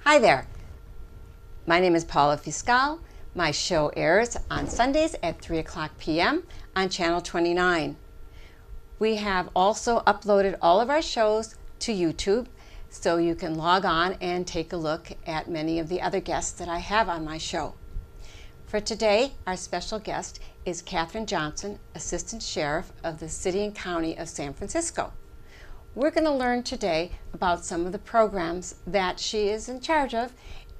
Hi there. My name is Paula Fiscal. My show airs on Sundays at 3 o'clock p.m. on Channel 29. We have also uploaded all of our shows to YouTube, so you can log on and take a look at many of the other guests that I have on my show. For today, our special guest is Katherine Johnson, Assistant Sheriff of the City and County of San Francisco. We're going to learn today about some of the programs that she is in charge of.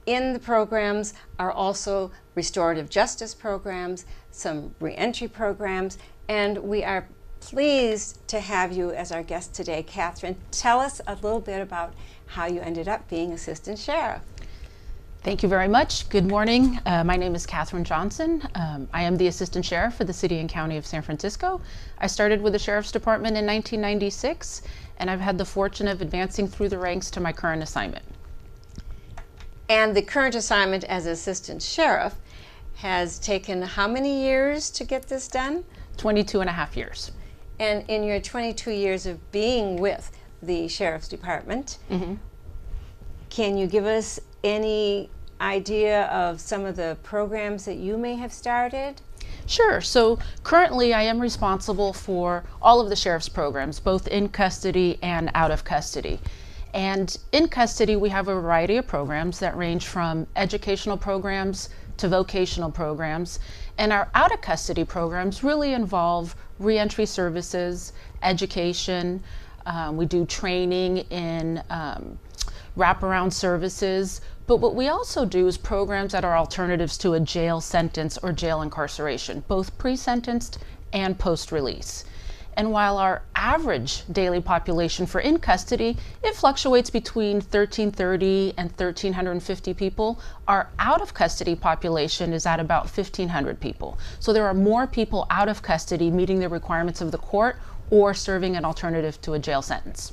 In the programs are also restorative justice programs, some reentry programs, and we are pleased to have you as our guest today. Katherine, tell us a little bit about how you ended up being Assistant Sheriff. Thank you very much. Good morning. My name is Katherine Johnson. I am the Assistant Sheriff for the City and County of San Francisco. I started with the Sheriff's Department in 1996, and I've had the fortune of advancing through the ranks to my current assignment. And the current assignment as Assistant Sheriff has taken how many years to get this done? 22 and a half years. And in your 22 years of being with the Sheriff's Department, can you give us any idea of some of the programs that you may have started? Sure. So currently I am responsible for all of the Sheriff's programs, both in custody and out of custody. And in custody we have a variety of programs that range from educational programs to vocational programs. And our out of custody programs really involve reentry services, education. We do training in wraparound services. But what we also do is programs that are alternatives to a jail sentence or jail incarceration, both pre-sentenced and post-release. And while our average daily population for in custody, it fluctuates between 1,330 and 1,350 people, our out of custody population is at about 1,500 people. So there are more people out of custody meeting the requirements of the court or serving an alternative to a jail sentence.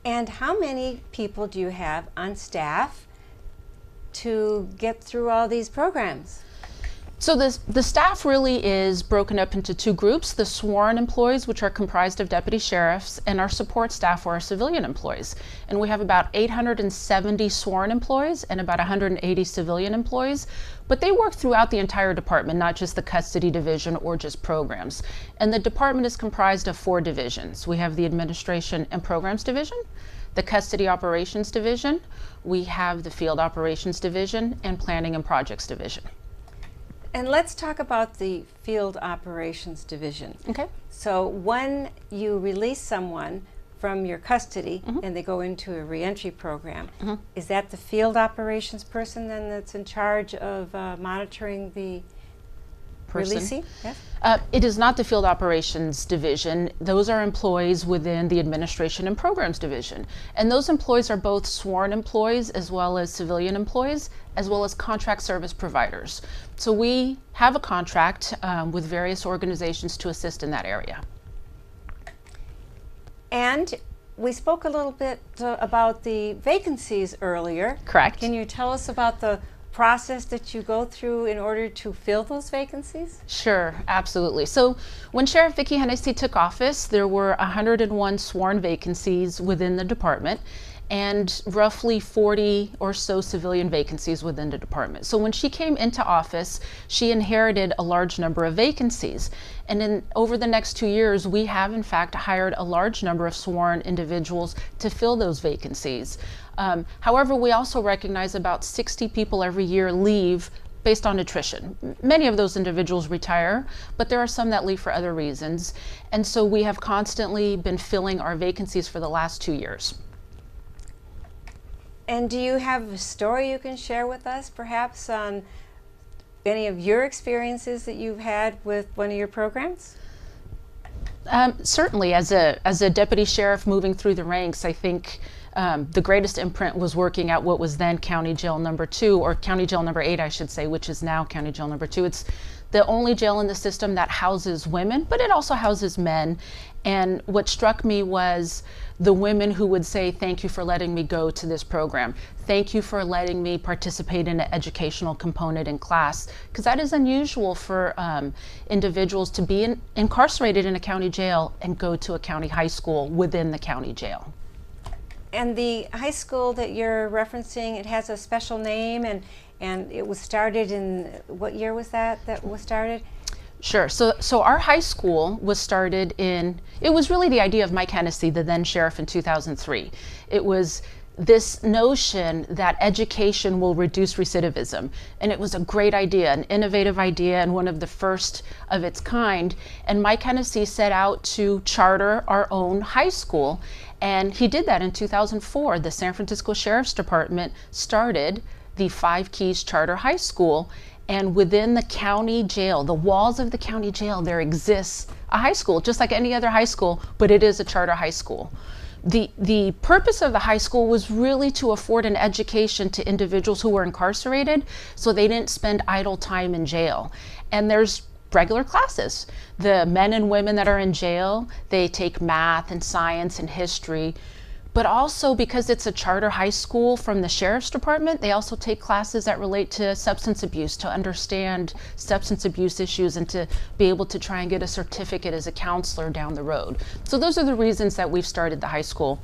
And how many people do you have on staff to get through all these programs? So the staff really is broken up into two groups: the sworn employees, which are comprised of deputy sheriffs, and our support staff, or our civilian employees. And we have about 870 sworn employees and about 180 civilian employees, but they work throughout the entire department, not just the custody division or just programs. And the department is comprised of 4 divisions. We have the Administration and Programs Division, the Custody Operations Division, we have the Field Operations Division, and Planning and Projects Division. And let's talk about the Field Operations Division. Okay. So when you release someone from your custody and they go into a reentry program, is that the field operations person then that's in charge of monitoring the releasee? Yes? It is not the Field Operations Division. Those are employees within the Administration and Programs Division. And those employees are both sworn employees as well as civilian employees, as well as contract service providers. So we have a contract with various organizations to assist in that area. And we spoke a little bit about the vacancies earlier. Correct. Can you tell us about the process that you go through in order to fill those vacancies? Sure, absolutely. So when Sheriff Vicki Hennessy took office, there were 101 sworn vacancies within the department and roughly 40 or so civilian vacancies within the department. So when she came into office, she inherited a large number of vacancies. And over the next 2 years, we have in fact hired a large number of sworn individuals to fill those vacancies. However, we also recognize about 60 people every year leave based on attrition. Many of those individuals retire, but there are some that leave for other reasons. And so we have constantly been filling our vacancies for the last 2 years. And do you have a story you can share with us, perhaps, on any of your experiences that you've had with one of your programs? Certainly, as a deputy sheriff moving through the ranks, I think the greatest imprint was working at what was then County Jail Number 2, or County Jail Number 8, I should say, which is now County Jail Number 2. It's the only jail in the system that houses women, but it also houses men. And what struck me was the women who would say, "Thank you for letting me go to this program. Thank you for letting me participate in an educational component in class," because that is unusual for individuals to be incarcerated in a county jail and go to a county high school within the county jail. And the high school that you're referencing, it has a special name, and it was started in, what year was that was started? Sure. So our high school was started it was really the idea of Mike Hennessy, the then sheriff, in 2003. It was this notion that education will reduce recidivism. And it was a great idea, an innovative idea, and one of the first of its kind. And Mike Hennessy set out to charter our own high school. And he did that in 2004. The San Francisco Sheriff's Department started the Five Keys Charter High School. And within the county jail, the walls of the county jail, there exists a high school, just like any other high school, but it is a charter high school. The purpose of the high school was really to afford an education to individuals who were incarcerated, so they didn't spend idle time in jail. And there's regular classes. The men and women that are in jail, they take math and science and history. But also, because it's a charter high school from the Sheriff's Department, they also take classes that relate to substance abuse, to understand substance abuse issues and to be able to try and get a certificate as a counselor down the road. So those are the reasons that we've started the high school.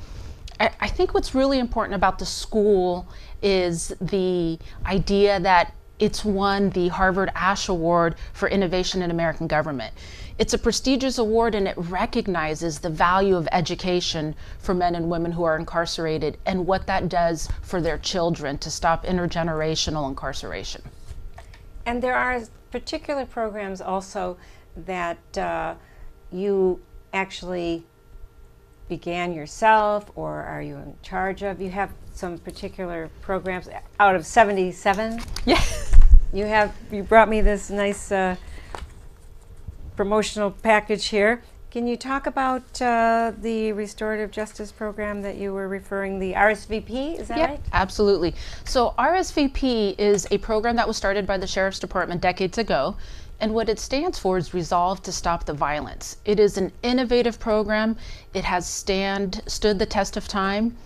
I think what's really important about the school is the idea that it's won the Harvard Ash Award for Innovation in American Government. It's a prestigious award, and it recognizes the value of education for men and women who are incarcerated and what that does for their children to stop intergenerational incarceration. And there are particular programs also that you actually began yourself, or are you in charge of? You have some particular programs out of 77? Yeah. You brought me this nice promotional package here. Can you talk about the restorative justice program that you were referring, the RSVP, is that right? Absolutely. So RSVP is a program that was started by the Sheriff's Department decades ago, and what it stands for is Resolve to Stop the Violence. It is an innovative program. It has stood the test of time.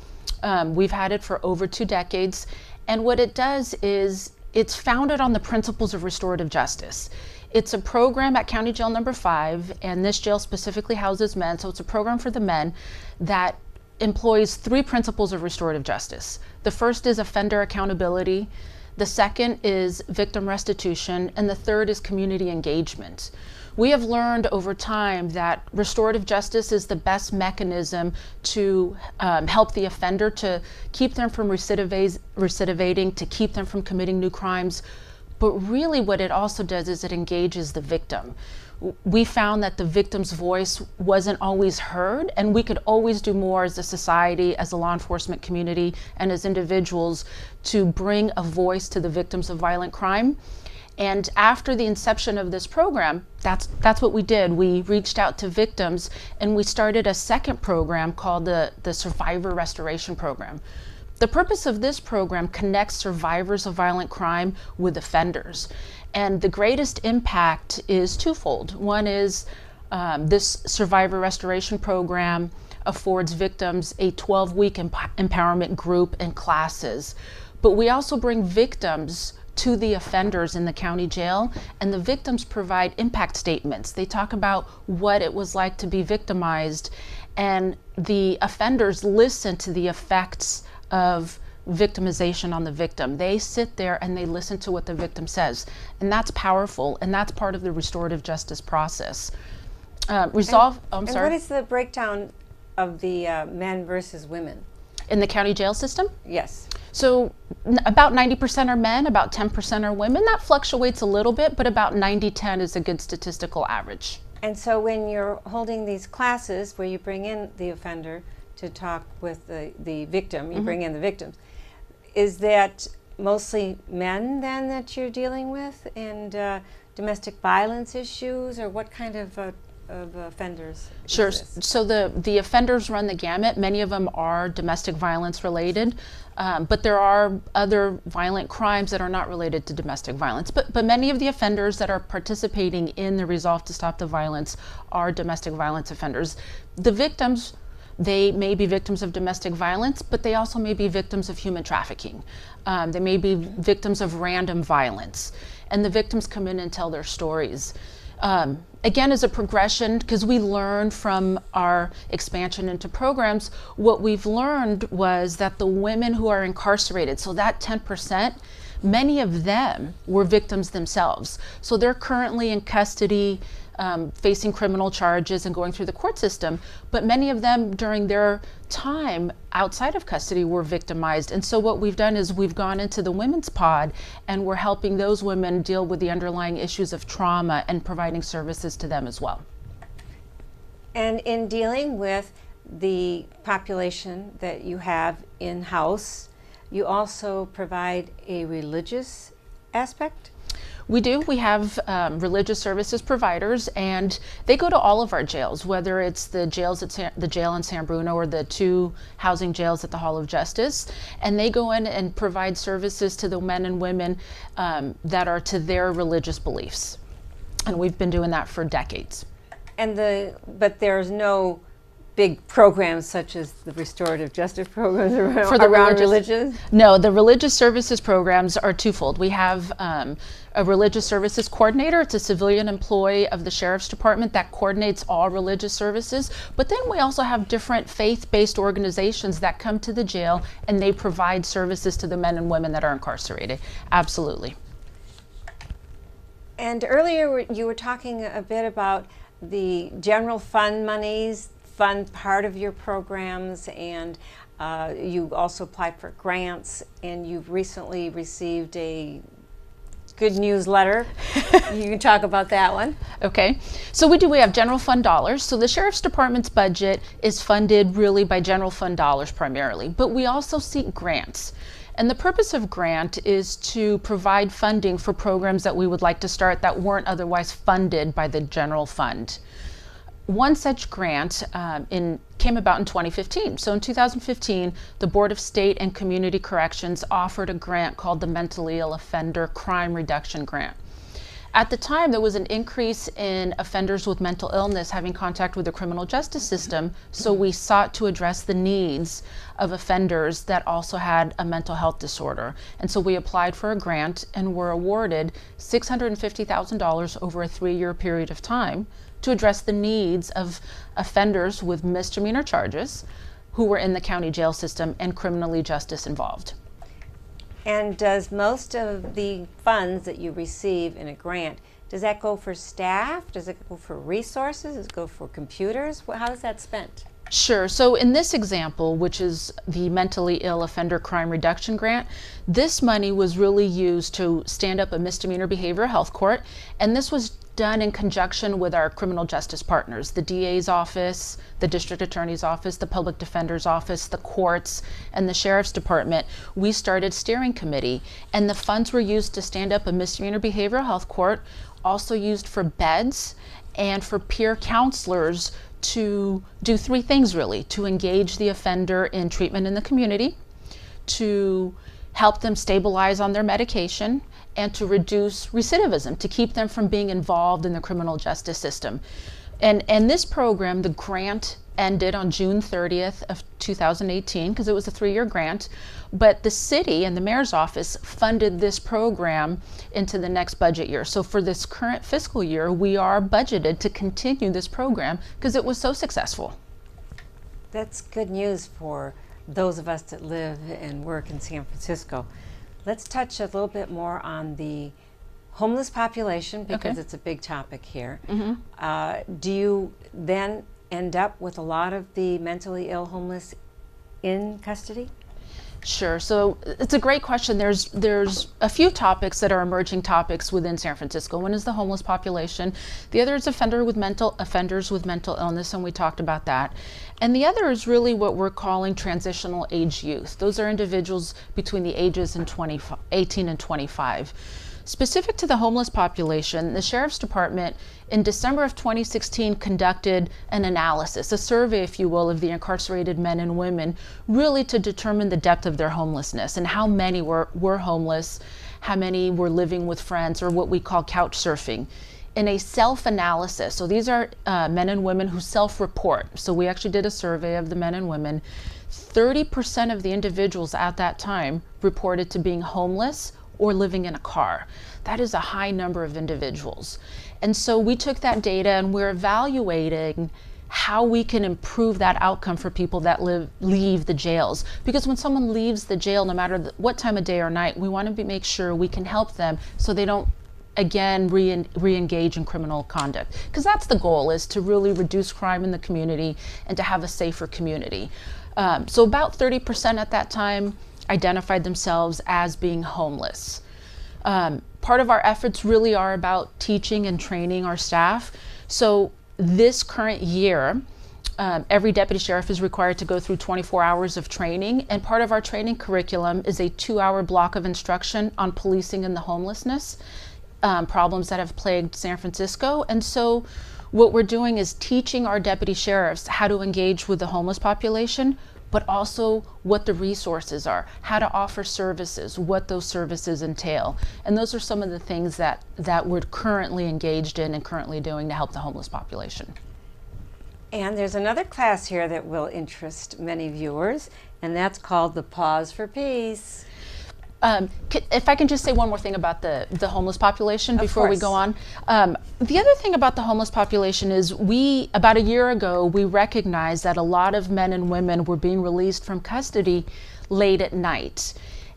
We've had it for over 2 decades, and what it does is it's founded on the principles of restorative justice. It's a program at County Jail Number 5, and this jail specifically houses men, so it's a program for the men that employs 3 principles of restorative justice. The first is offender accountability, the second is victim restitution, and the third is community engagement. We have learned over time that restorative justice is the best mechanism to help the offender, to keep them from recidivating, to keep them from committing new crimes. But really what it also does is it engages the victim. We found that the victim's voice wasn't always heard, and we could always do more as a society, as a law enforcement community, and as individuals to bring a voice to the victims of violent crime. And after the inception of this program, that's what we did. We reached out to victims, and we started a second program called the Survivor Restoration Program. The purpose of this program connects survivors of violent crime with offenders. And the greatest impact is twofold. One is this Survivor Restoration Program affords victims a 12-week empowerment group and classes. But we also bring victims to the offenders in the county jail, and the victims provide impact statements. They talk about what it was like to be victimized, and the offenders listen to the effects of victimization on the victim. They sit there and they listen to what the victim says, and that's powerful, and that's part of the restorative justice process. And what is the breakdown of the men versus women in the county jail system? Yes. So about 90% are men, about 10% are women. That fluctuates a little bit, but about 90-10 is a good statistical average. And so when you're holding these classes where you bring in the offender to talk with the victim, you bring in the victims, is that mostly men then that you're dealing with, and domestic violence issues, or what kind of offenders? Sure. So the offenders run the gamut. Many of them are domestic violence related, but there are other violent crimes that are not related to domestic violence. But many of the offenders that are participating in the Resolve to Stop the Violence are domestic violence offenders. The victims, they may be victims of domestic violence, but they also may be victims of human trafficking. They may be victims of random violence, and the victims come in and tell their stories. Again, as a progression, because we learned from our expansion into programs, what we've learned was that the women who are incarcerated, so that 10%, many of them were victims themselves. So they're currently in custody, facing criminal charges and going through the court system, but many of them during their time outside of custody were victimized. And so what we've done is we've gone into the women's pod and we're helping those women deal with the underlying issues of trauma and providing services to them as well. And in dealing with the population that you have in-house, you also provide a religious aspect? We do. We have religious services providers, and they go to all of our jails, whether it's the jails at the jail in San Bruno or the 2 housing jails at the Hall of Justice, and they go in and provide services to the men and women that are to their religious beliefs. And we've been doing that for decades. But there's no big programs such as the restorative justice programs around religious? No, the religious services programs are twofold. We have a religious services coordinator. It's a civilian employee of the Sheriff's Department that coordinates all religious services. But then we also have different faith-based organizations that come to the jail and they provide services to the men and women that are incarcerated. Absolutely. And earlier you were talking a bit about the general fund monies, fund part of your programs, and you also applied for grants, and you've recently received a good newsletter. You can talk about that one. Okay, so we have general fund dollars. So the Sheriff's Department's budget is funded really by general fund dollars primarily, but we also seek grants. And the purpose of grant is to provide funding for programs that we would like to start that weren't otherwise funded by the general fund. One such grant came about in 2015. So in 2015, the Board of State and Community Corrections offered a grant called the Mentally Ill Offender Crime Reduction Grant. At the time, there was an increase in offenders with mental illness having contact with the criminal justice system, so we sought to address the needs of offenders that also had a mental health disorder. And so we applied for a grant and were awarded $650,000 over a 3-year period of time to address the needs of offenders with misdemeanor charges who were in the county jail system and criminally justice involved. And does most of the funds that you receive in a grant, does that go for staff? Does it go for resources? Does it go for computers? How is that spent? Sure. So in this example, which is the Mentally Ill Offender Crime Reduction Grant, this money was really used to stand up a misdemeanor behavioral health court, and this was done in conjunction with our criminal justice partners, the DA's office, the district attorney's office, the public defender's office, the courts, and the sheriff's department. We started steering committee, and the funds were used to stand up a misdemeanor behavioral health court, also used for beds and for peer counselors to do 3 things really: to engage the offender in treatment in the community, to help them stabilize on their medication, and to reduce recidivism, to keep them from being involved in the criminal justice system. And this program, the grant ended on June 30th of 2018 because it was a 3-year grant, but the city and the mayor's office funded this program into the next budget year. So for this current fiscal year, we are budgeted to continue this program because it was so successful. That's good news for those of us that live and work in San Francisco. Let's touch a little bit more on the homeless population because it's a big topic here. Do you then end up with a lot of the mentally ill homeless in custody? Sure. So it's a great question. There's a few topics that are emerging topics within San Francisco. One is the homeless population. The other is offenders with mental illness, and we talked about that. And the other is really what we're calling transitional age youth. Those are individuals between the ages of 18 and 25. Specific to the homeless population, the Sheriff's Department in December of 2016 conducted an analysis, a survey, if you will, of the incarcerated men and women, really to determine the depth of their homelessness and how many were homeless, how many were living with friends, or what we call couch surfing. In a self-analysis, so these are men and women who self-report. So we actually did a survey of the men and women. 30% of the individuals at that time reported to being homeless or living in a car. That is a high number of individuals. And so we took that data and we're evaluating how we can improve that outcome for people that leave the jails. Because when someone leaves the jail, no matter what time of day or night, we want to make sure we can help them so they don't again re-engage in criminal conduct, because that's the goal, is to really reduce crime in the community and to have a safer community. So about 30% at that time identified themselves as being homeless. Part of our efforts really are about teaching and training our staff. So this current year, every deputy sheriff is required to go through 24 hours of training, and part of our training curriculum is a 2-hour block of instruction on policing and the homelessness problems that have plagued San Francisco. And so what we're doing is teaching our deputy sheriffs how to engage with the homeless population, but also what the resources are, how to offer services, what those services entail. And those are some of the things that we're currently engaged in and currently doing to help the homeless population. And there's another class here that will interest many viewers, and that's called the Pause for Peace. If I can just say one more thing about the homeless population before we go on. The other thing about the homeless population is about a year ago, we recognized that a lot of men and women were being released from custody late at night.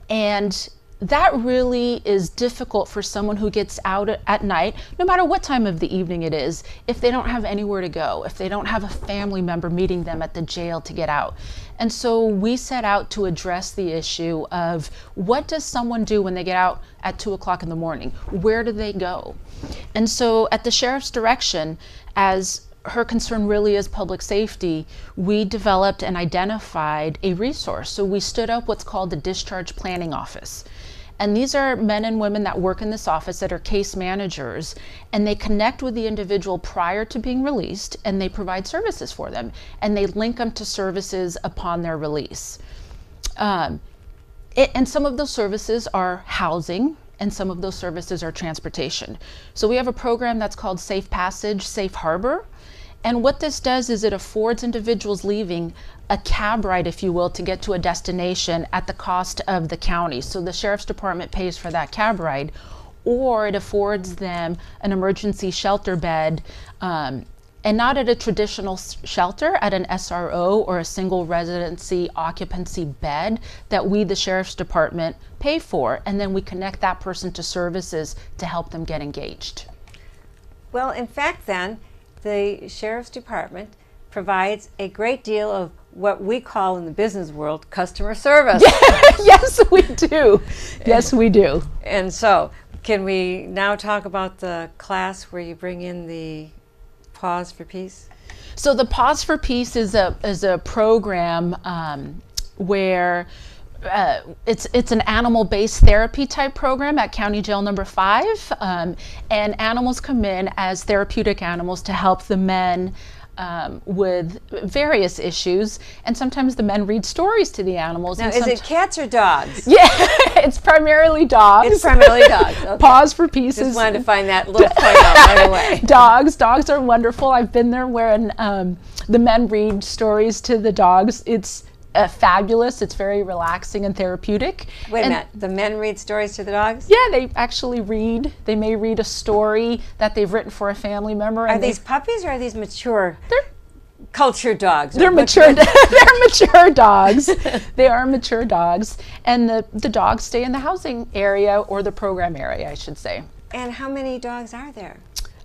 And that really is difficult for someone who gets out at night, no matter what time of the evening it is, if they don't have anywhere to go, if they don't have a family member meeting them at the jail to get out. And so we set out to address the issue of what does someone do when they get out at 2 o'clock in the morning? Where do they go? And so at the sheriff's direction, as her concern really is public safety, we developed and identified a resource. So we stood up what's called the Discharge Planning Office. And these are men and women that work in this office that are case managers, and they connect with the individual prior to being released, and they provide services for them, and they link them to services upon their release. And some of those services are housing, and some of those services are transportation. So we have a program that's called Safe Passage, Safe Harbor. And what this does is it affords individuals leaving a cab ride, if you will, to get to a destination at the cost of the county. So the sheriff's department pays for that cab ride, or it affords them an emergency shelter bed, and not at a traditional shelter, at an SRO or a single residency occupancy bed that we, the sheriff's department, pay for. And then we connect that person to services to help them get engaged. Well, in fact, then, the Sheriff's Department provides a great deal of what we call in the business world customer service. Yes, we do. Yes, we do. And so, can we now talk about the class where you bring in the Pause for Peace? So the Pause for Peace is a program where it's an animal-based therapy type program at County Jail number 5, and animals come in as therapeutic animals to help the men with various issues, and sometimes the men read stories to the animals. Now, is it cats or dogs? Yeah, it's primarily dogs. It's primarily dogs. Okay. Pause for Peace. Just wanted to find that little point out right away. Dogs are wonderful. I've been there when the men read stories to the dogs. It's fabulous. It's very relaxing and therapeutic. Wait a minute. The men read stories to the dogs? Yeah, they actually read. They may read a story that they've written for a family member. Are these puppies or are these mature? They're cultured dogs. They're mature. They're mature dogs. They are mature dogs, and the dogs stay in the housing area, or the program area, I should say. And how many dogs are there?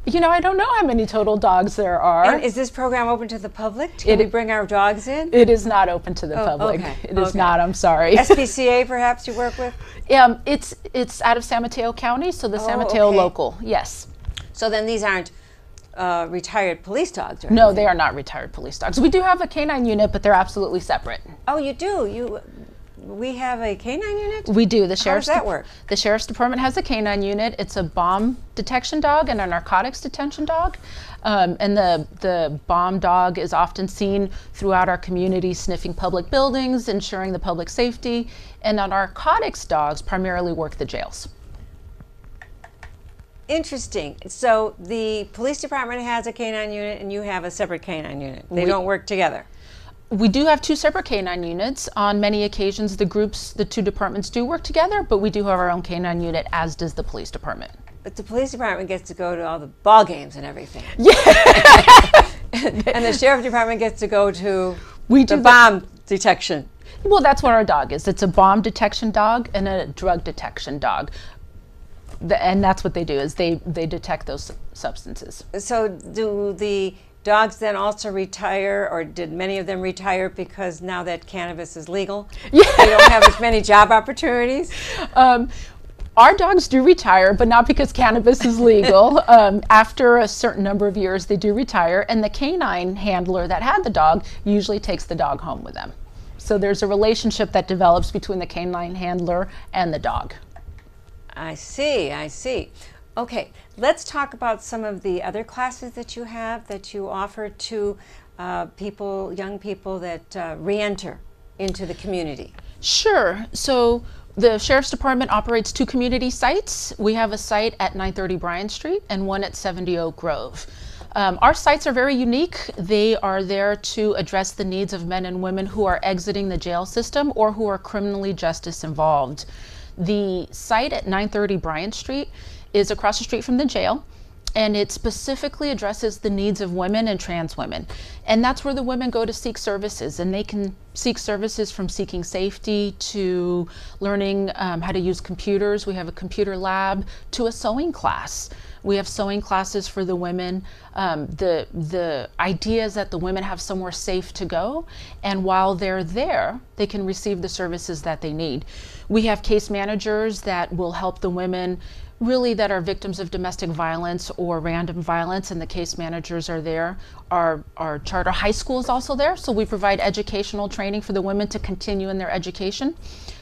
You know, I don't know how many total dogs there are. And is this program open to the public? Can we bring our dogs in? It is not open to the public. Okay. It is not, I'm sorry. SPCA perhaps you work with? It's out of San Mateo County, so the San Mateo local, yes. So then these aren't retired police dogs, right? No, they are not retired police dogs. We do have a canine unit, but they're absolutely separate. Oh, you do? We have a canine unit? We do. How does that work? The Sheriff's Department has a canine unit. It's a bomb detection dog and a narcotics detention dog. And the bomb dog is often seen throughout our community, sniffing public buildings, ensuring the public safety. And our narcotics dogs primarily work the jails. Interesting. So the police department has a canine unit and you have a separate canine unit. They don't work together? We do have two separate canine units. On many occasions, the two departments do work together, but we do have our own canine unit, as does the police department. But the police department gets to go to all the ball games and everything. Yeah. And the sheriff department gets to go to the bomb detection. Well, that's what our dog is. It's a bomb detection dog and a drug detection dog. And that's what they do, is they detect those substances. So do the dogs then also retire, or did many of them retire because now that cannabis is legal? Yeah. They don't have as many job opportunities? Our dogs do retire, but not because cannabis is legal. After a certain number of years, they do retire, and the canine handler that had the dog usually takes the dog home with them. So there's a relationship that develops between the canine handler and the dog. I see, I see. Okay, let's talk about some of the other classes that you have, that you offer to young people that re-enter into the community. Sure. So the Sheriff's Department operates two community sites. We have a site at 930 Bryant Street and one at 70 Oak Grove. Our sites are very unique. They are there to address the needs of men and women who are exiting the jail system or who are criminally justice involved. The site at 930 Bryant Street is across the street from the jail, and it specifically addresses the needs of women and trans women. And that's where the women go to seek services, and they can seek services from seeking safety to learning how to use computers. We have a computer lab, to a sewing class. We have sewing classes for the women. The idea is that the women have somewhere safe to go, and while they're there, they can receive the services that they need. We have case managers that will help the women really that are victims of domestic violence or random violence, and the case managers are there. Our charter high school is also there, so we provide educational training for the women to continue in their education.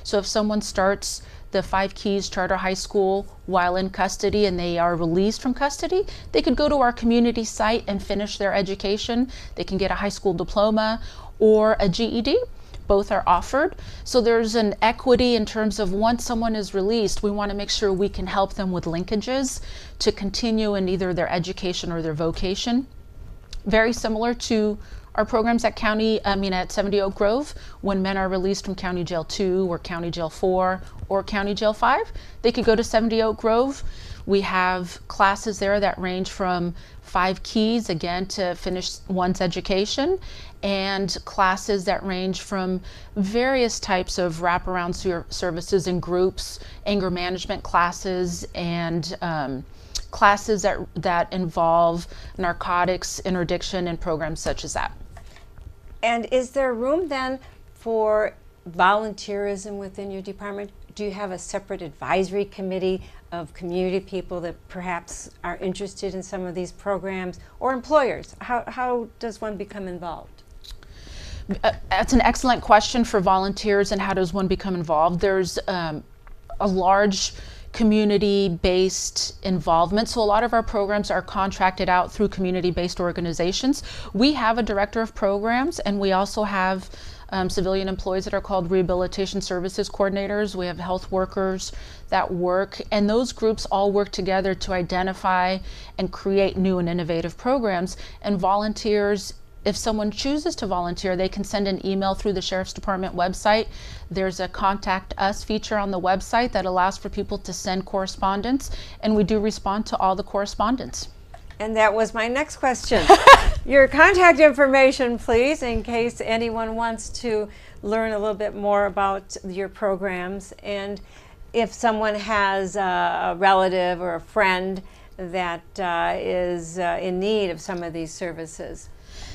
So if someone starts the 5 Keys Charter High School while in custody and they are released from custody, they could go to our community site and finish their education. They can get a high school diploma or a GED. Both are offered. So there's an equity in terms of once someone is released, we want to make sure we can help them with linkages to continue in either their education or their vocation. Very similar to our programs at at 70 Oak Grove. When men are released from County Jail 2 or County Jail 4 or County Jail 5, they could go to 70 Oak Grove. We have classes there that range from 5 Keys, again, to finish one's education, and classes that range from various types of wraparound services and groups, anger management classes, and classes that involve narcotics, interdiction, and programs such as that. And is there room then for volunteerism within your department? Do you have a separate advisory committee of community people that perhaps are interested in some of these programs, or employers? How does one become involved? That's an excellent question for volunteers, and how does one become involved? There's a large community-based involvement. So a lot of our programs are contracted out through community-based organizations. We have a director of programs, and we also have civilian employees that are called rehabilitation services coordinators. We have health workers that work, and those groups all work together to identify and create new and innovative programs. And volunteers, if someone chooses to volunteer, they can send an email through the Sheriff's Department website. There's a Contact Us feature on the website that allows for people to send correspondence, and we do respond to all the correspondence. And that was my next question. Your contact information, please, in case anyone wants to learn a little bit more about your programs, and if someone has a relative or a friend that is in need of some of these services.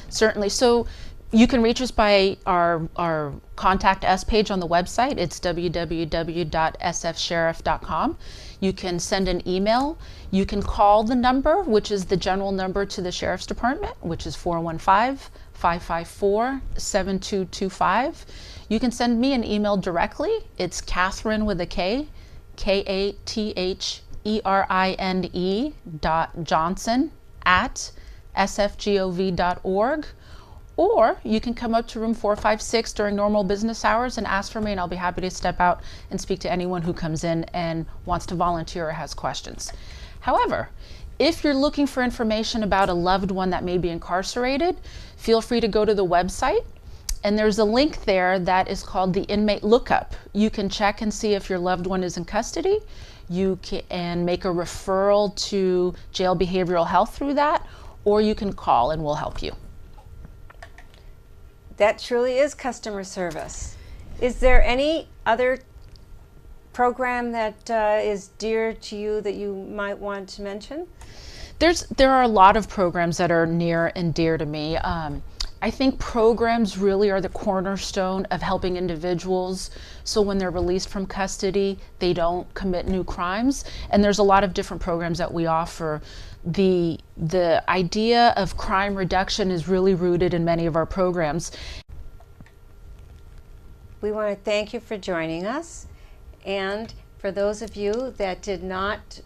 Certainly. So you can reach us by our Contact Us page on the website. It's www.sfsheriff.com. You can send an email. You can call the number, which is the general number to the Sheriff's Department, which is 415-554-7225. You can send me an email directly. It's Katherine with a K, KATHERE.Johnson@sfgov.org. Or you can come up to room 456 during normal business hours and ask for me, and I'll be happy to step out and speak to anyone who comes in and wants to volunteer or has questions. However, if you're looking for information about a loved one that may be incarcerated, feel free to go to the website. And there's a link there that is called the Inmate Lookup. You can check and see if your loved one is in custody. You can make a referral to jail behavioral health through that, or you can call and we'll help you. That truly is customer service. Is there any other program that is dear to you that you might want to mention? There are a lot of programs that are near and dear to me. I think programs really are the cornerstone of helping individuals, so when they're released from custody, they don't commit new crimes. And there's a lot of different programs that we offer. The idea of crime reduction is really rooted in many of our programs. We want to thank you for joining us. And for those of you that did not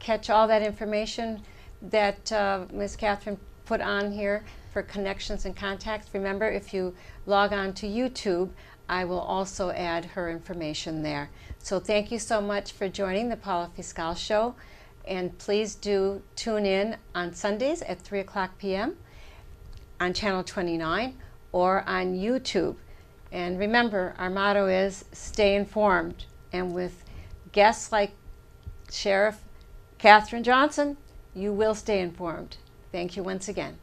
catch all that information that Ms. Katherine put on here for connections and contacts, remember, if you log on to YouTube, I will also add her information there. So thank you so much for joining the Paula Fiscal Show. And please do tune in on Sundays at 3 o'clock p.m. on Channel 29 or on YouTube. And remember, our motto is stay informed. And with guests like Sheriff Katherine Johnson, you will stay informed. Thank you once again.